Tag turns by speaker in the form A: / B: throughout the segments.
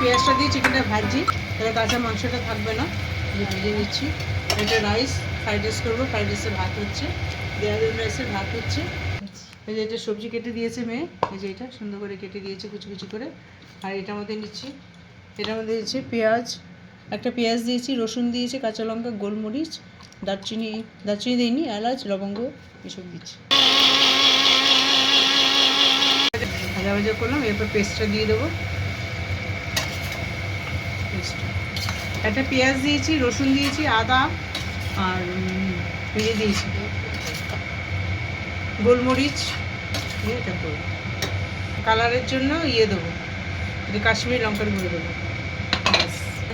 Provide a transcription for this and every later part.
A: পেঁয়াজটা দিয়ে চিকেনটা ভাজছি, তাহলে কাঁচা মাংসটা থাকবে না। ভেজে নিচ্ছি। এটা রাইস, ফ্রাইড রাইস করবো। ফ্রাইড রাইসের ভাত হচ্ছে, দেওয়ার রাইসের ভাত হচ্ছে। এই যে এটা সবজি কেটে দিয়েছে মেয়ে, এই যে এটা সুন্দর করে কেটে দিয়েছে কুচি কুচি করে। আর এটার মধ্যে নিচ্ছি, এটার মধ্যে দিয়েছি পেঁয়াজ, একটা পেঁয়াজ দিয়েছি, রসুন দিয়েছি, কাঁচা লঙ্কা, গোলমরিচ, দারচিনি দিইনি, এলাচ, লবঙ্গ এসব দিচ্ছি। ভাজা ভাজা করলাম, এরপর পেস্টটা দিয়ে দেবো। পেস্ট, একটা পেঁয়াজ দিয়েছি, রসুন দিয়েছি, আদা আর ভেজে দিয়েছি, গোলমরিচ দিয়ে এটা করবো। কালারের জন্য দেবো, এটা কাশ্মীরি লঙ্কার গুঁড়ো দেবো।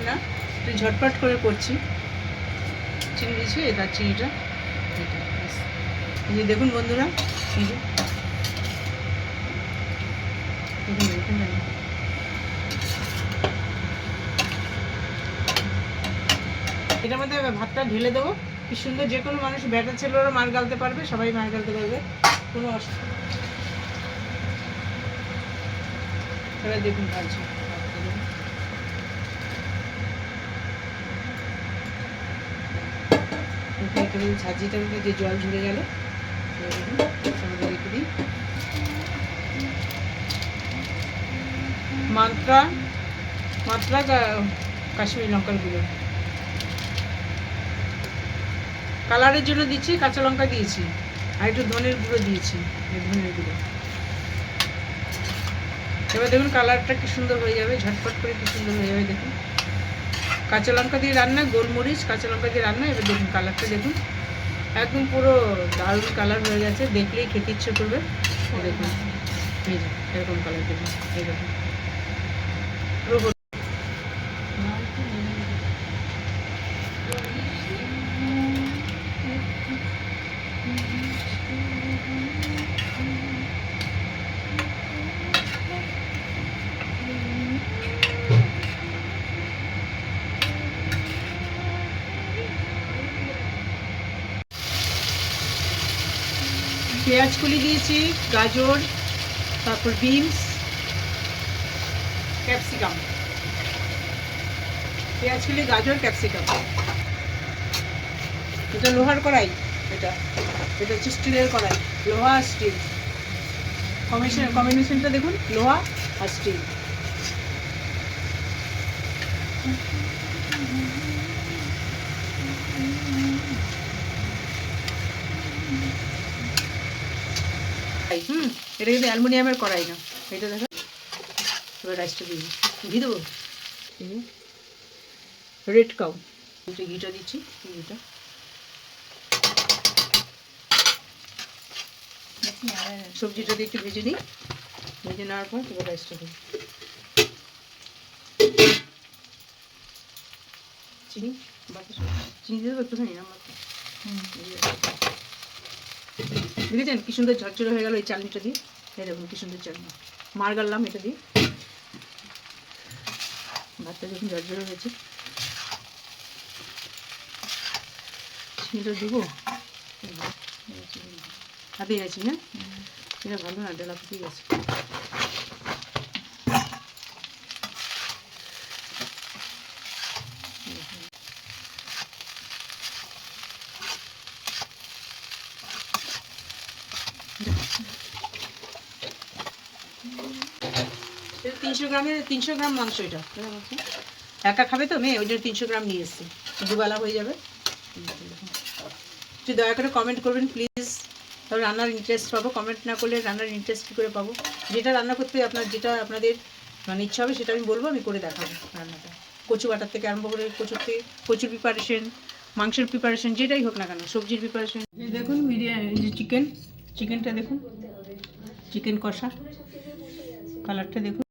A: না, একটু ঝটপট করে করছি। চিনি দিয়েছি, এটা চিনিটা, এটা এই যে দেখুন বন্ধুরা, এই যে দেখুন এটার মধ্যে ভাতটা ঢেলে দেবো। কি সুন্দর, যে কোনো মানুষ, ব্যাটার ছেলেরা মার গালতে পারবে, সবাই মার গালতে পারবে, কোনো অসুবিধা। এবার দেখুন ভাজছি, ঝাঁঝিটার মধ্যে যে জল ঝরে গেল রেখে দিই। মাত্রা কাশ্মীরি লঙ্কার গুঁড়ো, কালারের জন্য দিচ্ছি, কাঁচা লঙ্কা দিয়েছি, আর একটু ধনের গুঁড়ো দিয়েছি, ধনের গুঁড়ো। এবার দেখুন কালারটা কি সুন্দর হয়ে যাবে, ঝটপট করে কি সুন্দর হয়ে যাবে। দেখুন কাঁচা লঙ্কা দিয়ে রান্না, গোলমরিচ কাঁচা লঙ্কা দিয়ে রান্না। এবার দেখুন কালারটা দেখুন, একদম পুরো দারুণ কালার হয়ে গেছে, দেখলেই খেতে ইচ্ছে করবে। দেখুন এই যে এরকম কালার, দেখুন এই দেখুন পুরো। পেঁয়াজ কুলি দিয়েছি, গাজর, তারপর বিনস, ক্যাপসিকাম, পেঁয়াজ কুলি, গাজর, ক্যাপসিকাম। এটা লোহার কড়াই, এটা হচ্ছে স্টিলের কড়াই, লোহা আর স্টিল কম্বিনেশনটা দেখুন, লোহা আর স্টিল। এটা কিন্তু অ্যালুমিনিয়ামের কড়াই না, এটা দেখো। এবার রাইসটা দিয়ে ঘি দেবো, রেড কাউ, ঘিটা দিচ্ছি, ঘিটা সবজিটা দিয়ে একটু ভেজে নিই। ভেজে নেওয়ার পর এবার রাইসটা দিই, চিনি চিনি দিয়ে দেবো একটুখানি আমার। দেখেছেন কি সুন্দর ঝরঝরে হয়ে গেল এই চাটনিটা দিয়ে। এই দেখুন কি সুন্দর চাটনি, মার গাললাম এটা দিয়ে। ভাতটা যখন ঝরঝরে হয়েছে, চিনিটা দেবো, হাতে গেছি। হ্যাঁ, এটা ভালো না, ডালা ফুটিয়ে গেছে। এটা 300 গ্রাম মাংস, এটা একা খাবে তো মেয়ে, ওই জন্য 300 গ্রাম নিয়ে এসেছি, দুবেলা হয়ে যাবে। একটু দয়া করে কমেন্ট করবেন প্লিজ, তবে রান্নার ইন্টারেস্ট পাবো। কমেন্ট না করলে রান্নার ইন্টারেস্ট কী করে পাবো? যেটা রান্না করতে যেটা আপনাদের মানে ইচ্ছা হবে সেটা আমি বলবো, আমি করে দেখাবো রান্নাটা। কচু বাটার থেকে আরম্ভ করে কচুর প্রিপারেশন, মাংসের প্রিপারেশন, যেটাই হোক না কেন, সবজির প্রিপারেশন। দেখুন এই যে চিকেনটা দেখুন, চিকেন কষা, কালারটা দেখুন।